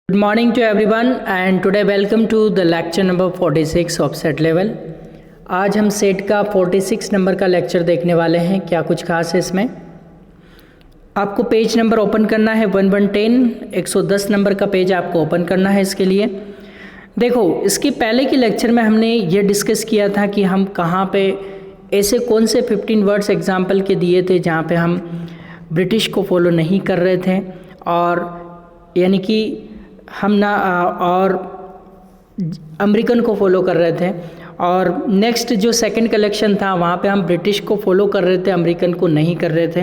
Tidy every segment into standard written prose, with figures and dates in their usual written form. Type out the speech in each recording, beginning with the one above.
Good morning to everyone and today welcome to the lecture number 46 of set level. आज हम set का 46 number का lecture देखने वाले हैं। क्या कुछ खास है इसमें? आपको पेज नंबर ओपन करना है 1110 110 नंबर का पेज आपको ओपन करना है। इसके लिए देखो, इसके पहले के लेक्चर में हमने ये डिस्कस किया था कि हम कहाँ पे ऐसे कौन से 15 वर्ड्स एग्जाम्पल के दिए थे जहाँ पे हम ब्रिटिश को फॉलो नहीं कर रहे थे, और यानी कि हम ना और अमेरिकन को फॉलो कर रहे थे। और नेक्स्ट जो सेकंड कलेक्शन था वहाँ पे हम ब्रिटिश को फॉलो कर रहे थे, अमेरिकन को नहीं कर रहे थे।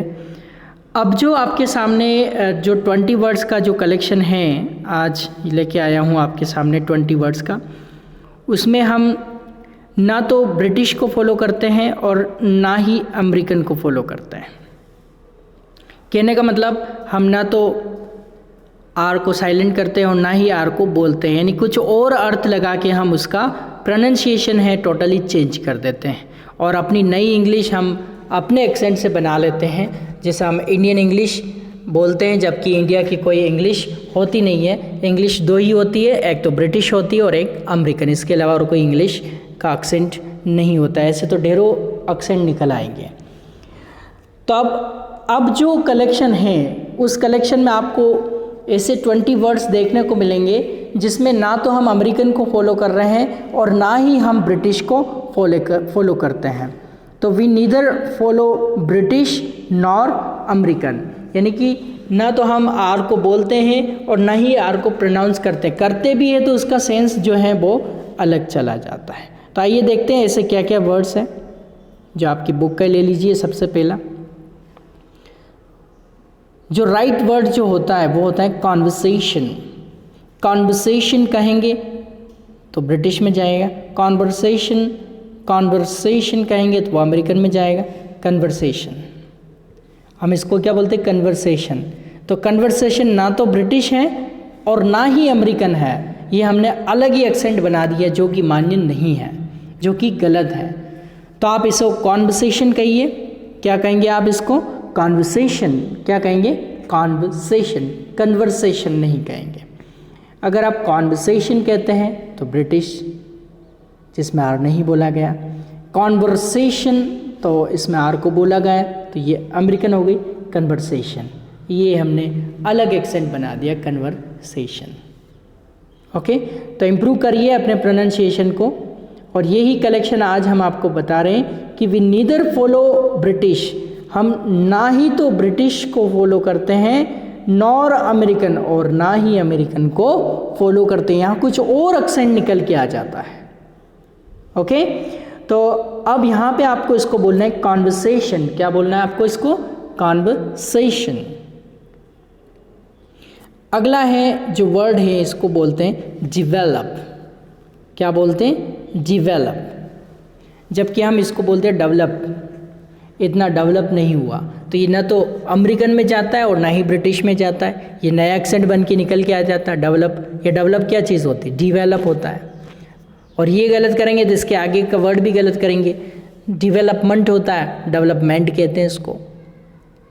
अब जो आपके सामने जो 20 वर्ड्स का जो कलेक्शन है आज लेके आया हूँ आपके सामने 20 वर्ड्स का, उसमें हम ना तो ब्रिटिश को फॉलो करते हैं और ना ही अमेरिकन को फॉलो करते हैं। कहने का मतलब हम ना तो आर को साइलेंट करते हैं और ना ही आर को बोलते हैं, यानी कुछ और अर्थ लगा के हम उसका प्रोनाउंसिएशन है टोटली चेंज कर देते हैं और अपनी नई इंग्लिश हम अपने एक्सेंट से बना लेते हैं। जैसे हम इंडियन इंग्लिश बोलते हैं जबकि इंडिया की कोई इंग्लिश होती नहीं है। इंग्लिश दो ही होती है, एक तो ब्रिटिश होती है और एक अमेरिकन, इसके अलावा और कोई इंग्लिश का एक्सेंट नहीं होता है। ऐसे तो ढेरों एक्सेंट निकल आएंगे। तो अब जो कलेक्शन है उस कलेक्शन में आपको ऐसे 20 वर्ड्स देखने को मिलेंगे जिसमें ना तो हम अमेरिकन को फॉलो कर रहे हैं और ना ही हम ब्रिटिश को फॉलो करते हैं। तो we neither follow British nor American, यानी कि ना तो हम आर को बोलते हैं और ना ही आर को प्रोनाउंस करते भी है तो उसका सेंस जो है वो अलग चला जाता है। तो आइए देखते हैं ऐसे क्या क्या वर्ड्स हैं जो आपकी बुक का ले लीजिए। सबसे पहला जो राइट वर्ड जो होता है वो होता है कॉन्वर्सेशन। कॉन्वर्सेशन कहेंगे तो ब्रिटिश में जाएगा, कॉन्वर्सेशन कहेंगे तो वो अमेरिकन में जाएगा। कन्वर्सेशन, हम इसको क्या बोलते हैं? कन्वर्सेशन। तो कन्वर्सेशन ना तो ब्रिटिश है और ना ही अमेरिकन है, ये हमने अलग ही एक्सेंट बना दिया जो कि मान्य नहीं है, जो कि गलत है। तो आप इसको कॉन्वर्सेशन कहिए। क्या कहेंगे आप इसको? कॉन्वर्सेशन। क्या कहेंगे? कॉन्वर्सेशन, कन्वर्सेशन नहीं कहेंगे। अगर आप कॉन्वर्सेशन कहते हैं तो ब्रिटिश, जिसमें आर नहीं बोला गया। कॉन्वर्सेशन तो इसमें आर को बोला गया तो ये अमेरिकन हो गई। कन्वर्सेशन, ये हमने अलग एक्सेंट बना दिया, कन्वर्सेशन। ओके, तो इम्प्रूव करिए अपने प्रोनाउंसिएशन को। और यही कलेक्शन आज हम आपको बता रहे हैं कि वी नीदर फॉलो ब्रिटिश, हम ना ही तो ब्रिटिश को फॉलो करते हैं नॉर अमेरिकन, और ना ही अमेरिकन को फॉलो करते हैं। यहाँ कुछ और एक्सेंट निकल के आ जाता है। ओके, तो अब यहाँ पे आपको इसको बोलना है कॉन्वर्सेशन। क्या बोलना है आपको इसको? कॉन्वर्सेशन। अगला है जो वर्ड है इसको बोलते हैं डिवेलप। क्या बोलते हैं? डिवेलप। जबकि हम इसको बोलते हैं डेवलप। इतना डेवलप नहीं हुआ, तो ये ना तो अमेरिकन में जाता है और ना ही ब्रिटिश में जाता है। ये नया एक्सेंट बन के निकल के आ जाता है डेवलप। ये डेवलप क्या चीज़ होती है? डिवेलप होता है। और ये गलत करेंगे तो इसके आगे का वर्ड भी गलत करेंगे। डिवेलपमेंट होता है, डेवलपमेंट कहते हैं इसको।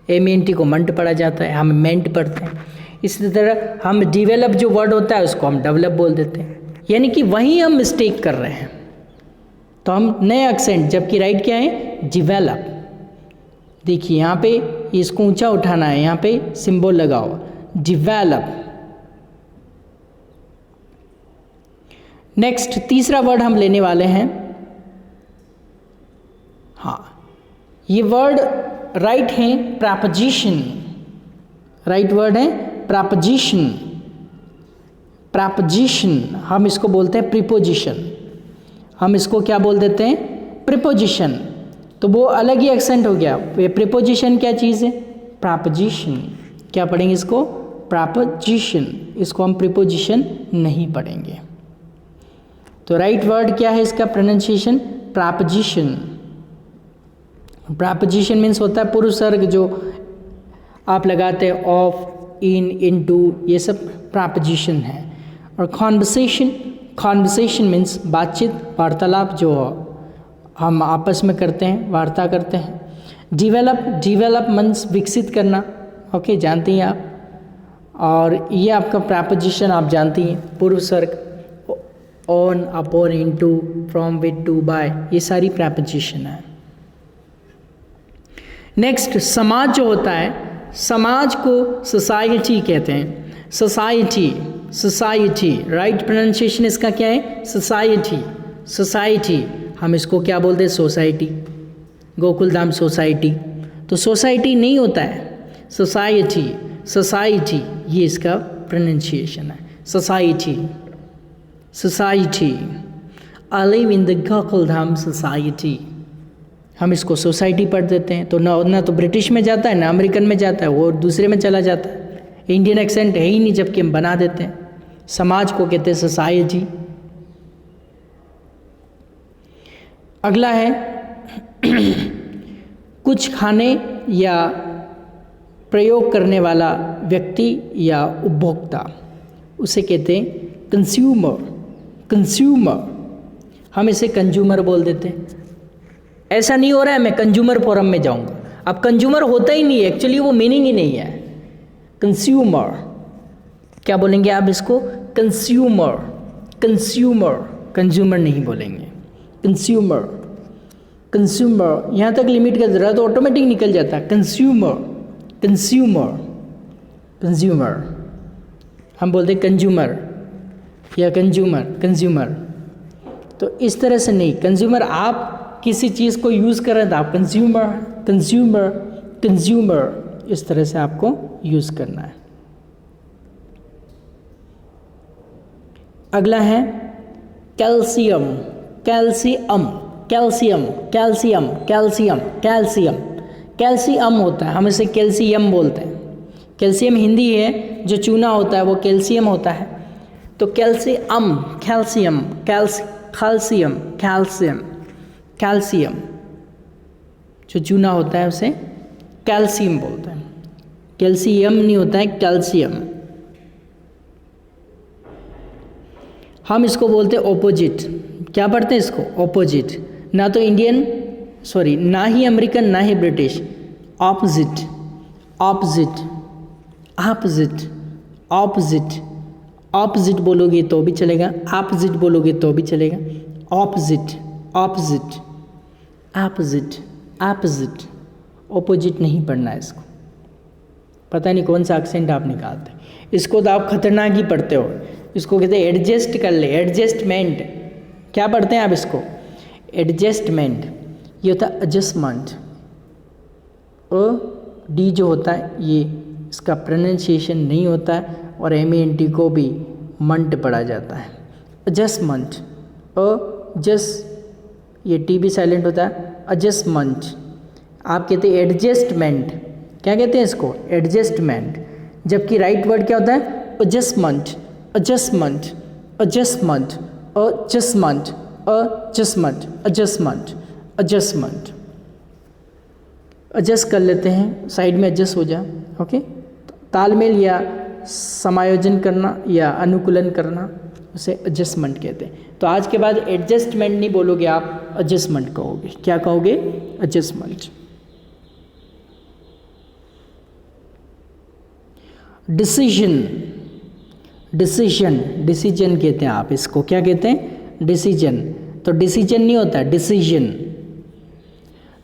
MENT को मंट पढ़ा जाता है, हम मेंट पढ़ते हैं। इसी तरह हम डिवेलप जो वर्ड होता है उसको हम डेवलप बोल देते हैं, यानी कि वहीं हम मिस्टेक कर रहे हैं। तो हम नए एक्सेंट, जबकि राइट क्या है? डिवेलप। देखिए यहाँ पे इसको ऊंचा उठाना है, यहाँ पे सिंबल लगाओ, डिवेलप। नेक्स्ट तीसरा वर्ड हम लेने वाले हैं। हाँ, ये वर्ड राइट है प्रपोजिशन। राइट वर्ड है प्रपोजिशन। प्रपोजिशन हम इसको बोलते हैं प्रीपोजिशन। हम इसको क्या बोल देते हैं? प्रीपोजिशन। तो वो अलग ही एक्सेंट हो गया। ये प्रीपोजिशन क्या चीज़ है? प्रपोजिशन। क्या पढ़ेंगे इसको? प्रपोजिशन। इसको हम प्रीपोजिशन नहीं पढ़ेंगे। तो राइट वर्ड क्या है इसका प्रोनाउंसिएशन? प्रपोजिशन। प्रपोजिशन मीन्स होता है पूर्वसर्ग जो आप लगाते हैं, ऑफ, इन, इनटू, ये सब प्रपोजिशन है। और कॉन्वर्सेशन, कॉन्वर्सेशन मीन्स बातचीत, वार्तालाप जो हम आपस में करते हैं, वार्ता करते हैं। डेवलप, डेवलप मीन्स विकसित करना। ओके, जानते हैं आप। और ये आपका प्रपोजिशन आप जानती हैं, पूर्व सर्ग, on, upon, into, from, with, to, by, ये सारी प्रपोजिशन है। नेक्स्ट समाज जो होता है, समाज को सोसाइटी कहते हैं। सोसाइटी, सोसाइटी, राइट प्रोनाउंसिएशन इसका क्या है? Society, society. हम इसको क्या बोलते हैं? Society, Gokuldham society. तो सोसाइटी नहीं होता है, सोसाइटी, सोसाइटी, ये इसका प्रोनाउंसिएशन है। Society, society. I live in the Gokuldham society. हम इसको सोसाइटी पढ़ देते हैं, तो ना तो ब्रिटिश में जाता है ना अमेरिकन में जाता है, वो दूसरे में चला जाता है। इंडियन एक्सेंट है ही नहीं, जबकि हम बना देते हैं। समाज को कहते हैं सोसाइटी। अगला है कुछ खाने या प्रयोग करने वाला व्यक्ति या उपभोक्ता, उसे कहते हैं कंज्यूमर। कंज्यूमर, हम इसे कंज्यूमर बोल देते हैं। ऐसा नहीं हो रहा है मैं कंज्यूमर फोरम में जाऊंगा, अब कंज्यूमर होता ही नहीं है, एक्चुअली वो मीनिंग ही नहीं है। कंज्यूमर, क्या बोलेंगे आप इसको? कंज्यूमर, कंज्यूमर, कंज्यूमर नहीं बोलेंगे, कंज्यूमर। कंज्यूमर यहाँ तक लिमिट का जरा तो ऑटोमेटिक निकल जाता है। कंज्यूमर, कंज्यूमर, कंज्यूमर, हम बोलते कंज्यूमर या कंज्यूमर, कंज्यूमर। तो इस तरह से नहीं, कंज्यूमर आप किसी चीज़ को यूज़ कर रहे हैं तो आप कंज्यूमर, कंज्यूमर, कंज्यूमर, इस तरह से आपको यूज़ करना है। अगला है calcium, calcium, calcium, calcium, calcium, calcium, calcium होता है, हम इसे कैल्शियम बोलते हैं। कैल्शियम हिंदी है, जो चूना होता है वो कैल्शियम होता है। तो calcium, calcium, calcium, calcium, calcium, जो चूना होता है उसे कैल्शियम बोलते हैं। कैल्शियम नहीं होता है, कैल्शियम। हम इसको बोलते हैं ऑपोजिट। क्या पढ़ते हैं इसको? ऑपोजिट। ना तो इंडियन, सॉरी, ना ही अमेरिकन ना ही British, opposite, opposite, opposite, opposite. Opposite बोलोगे तो भी चलेगा, ऑपोजिट बोलोगे तो भी चलेगा। Opposite, opposite, opposite, opposite, opposite नहीं पढ़ना है इसको। पता नहीं कौन सा एक्सेंट आप निकालते हैं, इसको तो आप खतरनाक ही पढ़ते हो। इसको कहते हैं एडजस्ट कर ले, एडजस्टमेंट। क्या पढ़ते हैं आप इसको? एडजस्टमेंट। ये होता है एडजस्टमेंट। डी जो होता है ये इसका प्रोनाउंसिएशन नहीं होता है, और MENT को भी मंट पढ़ा जाता है। एडजस्टमेंट, ये टी भी साइलेंट होता है। एडजस्टमेंट, आप कहते हैं एडजस्टमेंट। क्या कहते हैं इसको? एडजस्टमेंट। जबकि राइट वर्ड क्या होता है? Adjustment, adjustment, adjustment, adjustment, adjustment, adjustment, adjustment. Adjust कर लेते हैं, साइड में एडजस्ट हो जाए। ओके, तालमेल या समायोजन करना या अनुकूलन करना, उसे एडजस्टमेंट कहते हैं। तो आज के बाद एडजस्टमेंट नहीं बोलोगे आप, एडजस्टमेंट कहोगे। क्या कहोगे? एडजस्टमेंट। डिसीजन, डिसीजन, डिसीजन कहते हैं आप इसको। क्या कहते हैं? डिसीजन। तो डिसीजन नहीं होता, डिसीजन।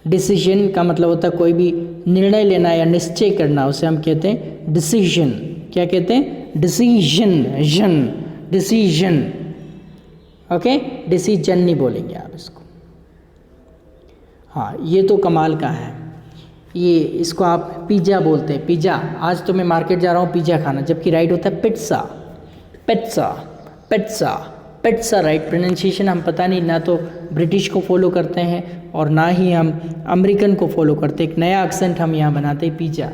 डिसीजन का मतलब होता है कोई भी निर्णय लेना या निश्चय करना, उसे हम कहते हैं डिसीजन। क्या कहते हैं? डिसीजन, जन, डिसीजन। ओके, डिसीजन नहीं बोलेंगे आप इसको। हाँ, ये तो कमाल का है। ये इसको आप पिज़्ज़ा बोलते हैं, पिज़्ज़ा। आज तो मैं मार्केट जा रहा हूँ पिज़्ज़ा खाना, जबकि राइट होता है पिट्सा, पिट्सा, पिट्सा, पिट्सा। राइट प्रोनाउंसिएशन हम पता नहीं, ना तो ब्रिटिश को फॉलो करते हैं और ना ही हम अमेरिकन को फॉलो करते हैं। एक नया एक्सेंट हम यहाँ बनाते हैं, पिज़्ज़ा,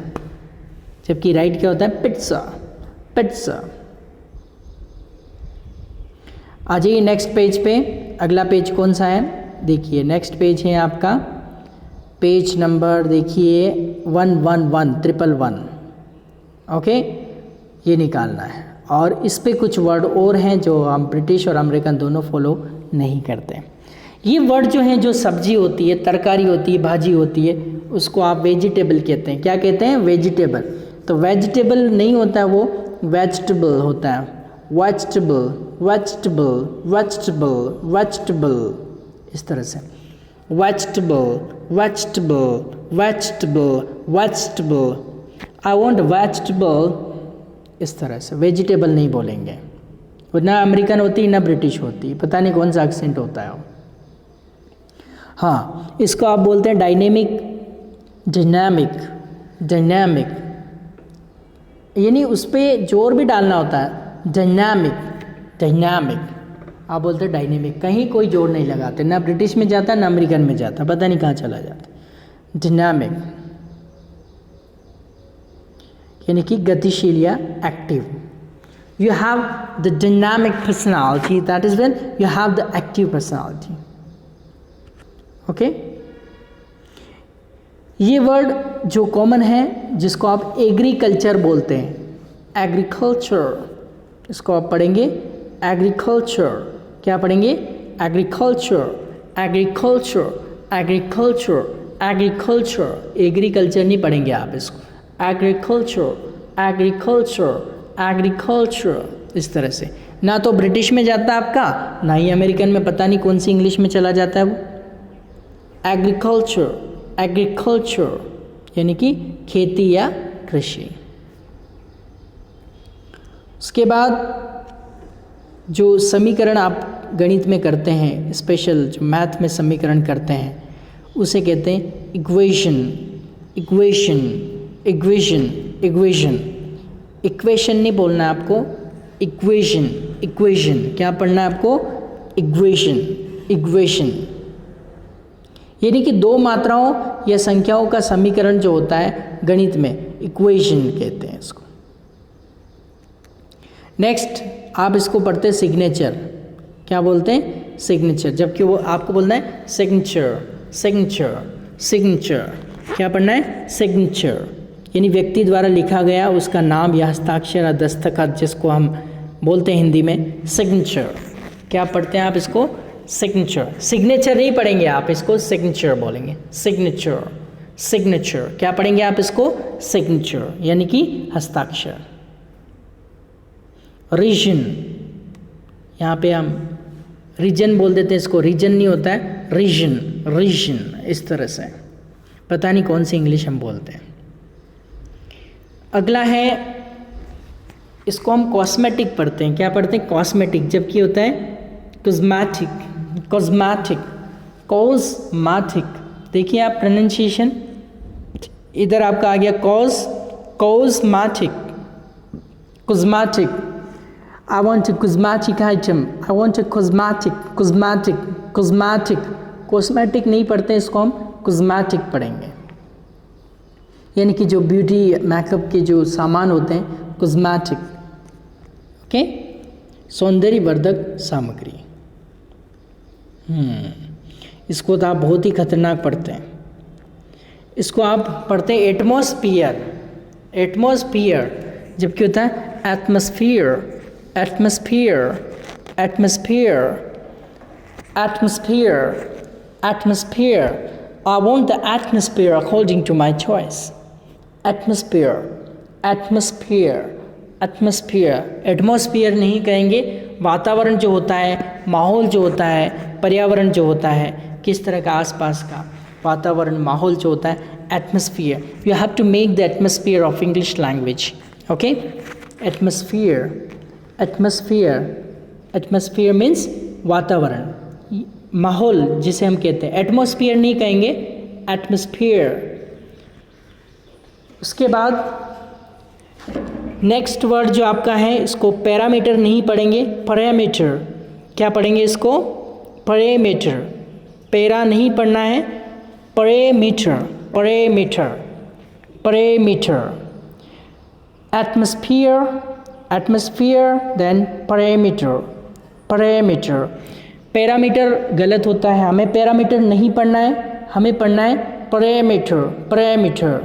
जबकि राइट क्या होता है? पिट्सा, पिट्सा। आ जाइए नेक्स्ट पेज पे। अगला पेज कौन सा है? देखिए नेक्स्ट पेज है आपका पेज नंबर, देखिए 111, ओके, ये निकालना है। और इस पे कुछ वर्ड और हैं जो हम ब्रिटिश और अमेरिकन दोनों फॉलो नहीं करते। ये वर्ड जो हैं, जो सब्जी होती है, तरकारी होती है, भाजी होती है, उसको आप वेजिटेबल कहते हैं। क्या कहते हैं? वेजिटेबल। तो वेजिटेबल नहीं होता है वो, वेजिटेबल होता है, वेजिटेबल वेजिटेबल वेजिटेबल वेजिटेबल, इस तरह से vegetable vegetable vegetable vegetable. I want vegetable, इस तरह से वेजिटेबल नहीं बोलेंगे, वो ना अमेरिकन होती ना ब्रिटिश होती, पता नहीं कौन सा एक्सेंट होता है वो। हाँ, इसको आप बोलते हैं डायनेमिक, डायनामिक, डायनामिक, यानी उस पर जोर भी डालना होता है, डायनामिक, डायनामिक। आप बोलते हैं डायनेमिक, कहीं कोई जोर नहीं लगाते, ना ब्रिटिश में जाता ना अमेरिकन में जाता, पता नहीं कहाँ चला जाता। डायनामिक यानी कि गतिशील या active. You have the dynamic personality, that is when you have the active personality. Okay? ये वर्ड जो कॉमन है जिसको आप एग्रीकल्चर बोलते हैं, एग्रीकल्चर, इसको आप पढ़ेंगे एग्रीकल्चर। क्या पढ़ेंगे? Agriculture, agriculture, agriculture, agriculture. Agriculture नहीं पढ़ेंगे आप इसको, एग्रीकल्चर, एग्रीकल्चर, एग्रीकल्चर, इस तरह से। ना तो ब्रिटिश में जाता है आपका, ना ही अमेरिकन में, पता नहीं कौन सी इंग्लिश में चला जाता है वो। एग्रीकल्चर, एग्रीकल्चर यानी कि खेती या कृषि। उसके बाद जो समीकरण आप गणित में करते हैं, स्पेशल जो मैथ में समीकरण करते हैं, उसे कहते हैं equation, equation, equation, equation. Equation नहीं बोलना है आपको, इक्वेशन, इक्वेशन। क्या पढ़ना है आपको? Equation, equation. यानी कि दो मात्राओं या संख्याओं का समीकरण जो होता है गणित में, इक्वेशन कहते हैं इसको। नेक्स्ट आप इसको पढ़ते हैं सिग्नेचर। क्या बोलते हैं? सिग्नेचर, जबकि वो आपको बोलना है सिग्नेचर, सिग्नेचर, सिग्नेचर। क्या पढ़ना है? सिग्नेचर, यानी व्यक्ति द्वारा लिखा गया उसका नाम या हस्ताक्षर या दस्तखत, जिसको हम बोलते हैं हिंदी में सिग्नेचर। क्या पढ़ते हैं आप इसको? सिग्नेचर। सिग्नेचर नहीं पढ़ेंगे आप इसको, सिग्नेचर बोलेंगे, सिग्नेचर, सिग्नेचर। क्या पढ़ेंगे आप इसको? सिग्नेचर, यानी कि हस्ताक्षर। रीजन, यहाँ पे हम रीजन बोल देते हैं इसको, रीजन नहीं होता है, रीजन, रीजन, इस तरह से। पता नहीं कौन सी इंग्लिश हम बोलते हैं। अगला है, इसको हम कॉस्मेटिक पढ़ते हैं। क्या पढ़ते हैं? कॉस्मेटिक, जबकि होता है कॉस्मेटिक, कॉस्मेटिक, कॉस्मेटिक। देखिए आप प्रोनाउंसिएशन, इधर आपका आ गया cos, cosmetic, cosmetic. I want a cosmetic item, I want a cosmetic, cosmetic, cosmetic। Cosmetic नहीं पढ़ते, इसको हम कॉस्मेटिक पढ़ेंगे, यानी कि जो ब्यूटी मेकअप के जो सामान होते हैं, कॉस्मेटिक। ओके, सौंदर्यवर्धक सामग्री। इसको तो आप बहुत ही खतरनाक पढ़ते हैं। इसको आप पढ़ते हैं एटमॉस्फियर, एटमॉस्फियर, जबकि होता है atmosphere, atmosphere, atmosphere, atmosphere, atmosphere. I want the atmosphere according to my choice. Atmosphere, atmosphere, atmosphere। Atmosphere नहीं कहेंगे, वातावरण जो होता है, माहौल जो होता है, पर्यावरण जो होता है, किस तरह का आसपास का वातावरण, माहौल जो होता है, atmosphere. You have to make the atmosphere of English language. Okay, atmosphere, atmosphere, atmosphere means वातावरण, माहौल जिसे हम कहते हैं। एटमॉस्फियर नहीं कहेंगे, एटमॉस्फियर। उसके बाद नेक्स्ट वर्ड जो आपका है, इसको पैरामीटर नहीं पढ़ेंगे, पैरामीटर। क्या पढ़ेंगे इसको? पैरामीटर। पैरा नहीं पढ़ना है, parameter, parameter, parameter. Atmosphere, atmosphere, then parameter, parameter. Parameter गलत होता है, हमें पैरामीटर नहीं पढ़ना है, हमें पढ़ना है पैरामीटर, पैरामीटर।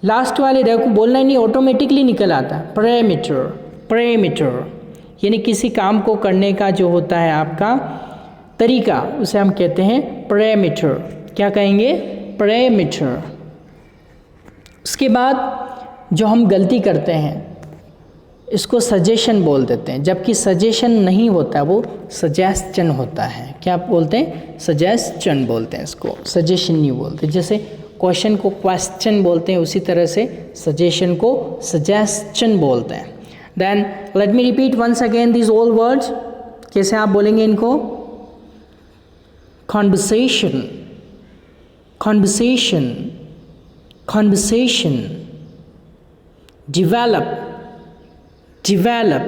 लास्ट वाले रे को बोलना ही नहीं, ऑटोमेटिकली निकल आता है, पैरामीटर, पैरामीटर। यानी किसी काम को करने का जो होता है आपका तरीका, उसे हम कहते हैं पैरामीटर। क्या कहेंगे? पैरामीटर। उसके बाद जो हम गलती करते हैं, इसको सजेशन बोल देते हैं, जबकि सजेशन नहीं होता, वो सजेस्चन होता है। क्या बोलते हैं? सजेस्चन बोलते हैं इसको, सजेशन नहीं बोलते। जैसे क्वेश्चन को क्वेश्चन बोलते हैं, उसी तरह से सजेशन को सजेस्चन बोलते हैं। Then let me repeat once again this all words. कैसे आप बोलेंगे इनको? Conversation, conversation, conversation, develop, develop,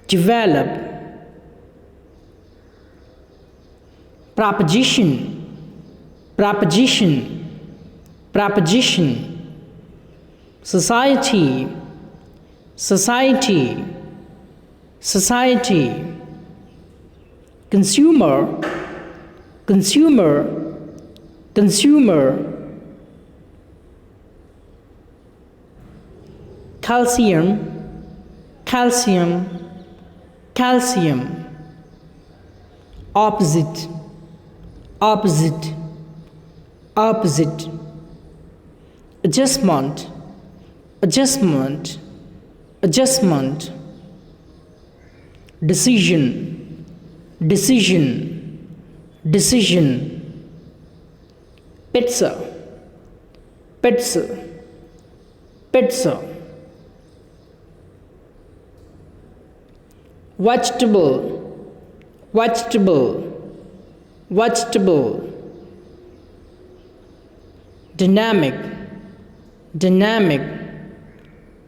develop, proposition, proposition, proposition, society, society, society, consumer, consumer, consumer, calcium, calcium, calcium, opposite, opposite, opposite, adjustment, adjustment, adjustment, decision, decision, decision, pizza, pizza, pizza, vegetable, vegetable, vegetable, dynamic, dynamic,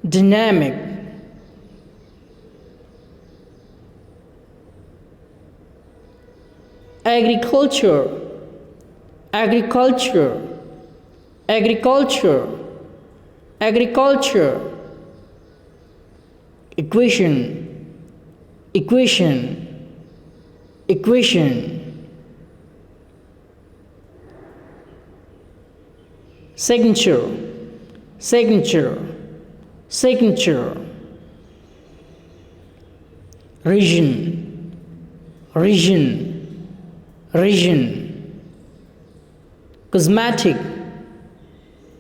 dynamic, agriculture, agriculture, agriculture, agriculture, equation, equation, equation, signature, signature, signature, region, region, region, cosmetic,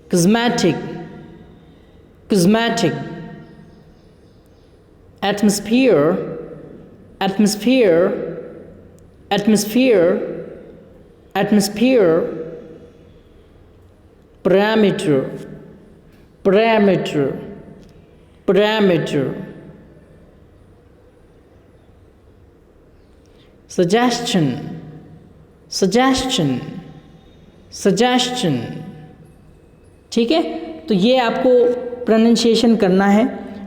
cosmetic, cosmetic, atmosphere, atmosphere, atmosphere, atmosphere, parameter, parameter, parameter, suggestion, suggestion, suggestion। ठीक है, तो ये आपको pronunciation करना है।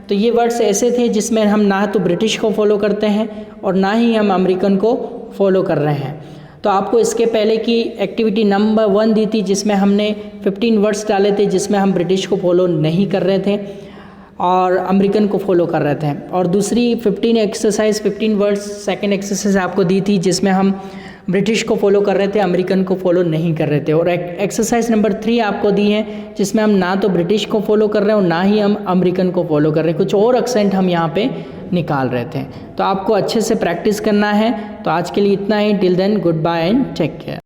तो ये words ऐसे थे जिसमें हम ना तो ब्रिटिश को फॉलो करते हैं और ना ही हम अमेरिकन को फॉलो कर रहे हैं। तो आपको इसके पहले की एक्टिविटी नंबर 1 दी थी, जिसमें हमने 15 वर्ड्स डाले थे जिसमें हम ब्रिटिश को फॉलो नहीं कर रहे थे और अमेरिकन को फॉलो कर रहे थे। और दूसरी 15 वर्ड्स सेकंड एक्सरसाइज आपको दी थी जिसमें हम ब्रिटिश को फॉलो कर रहे थे, अमेरिकन को फॉलो नहीं कर रहे थे। और एक्सरसाइज नंबर 3 आपको दी है जिसमें हम ना तो ब्रिटिश को फॉलो कर रहे हैं और ना ही हम अमेरिकन को फॉलो कर रहे हैं, कुछ और एक्सेंट हम यहाँ पे निकाल रहे थे। तो आपको अच्छे से प्रैक्टिस करना है। तो आज के लिए इतना ही। Till then goodbye and take care.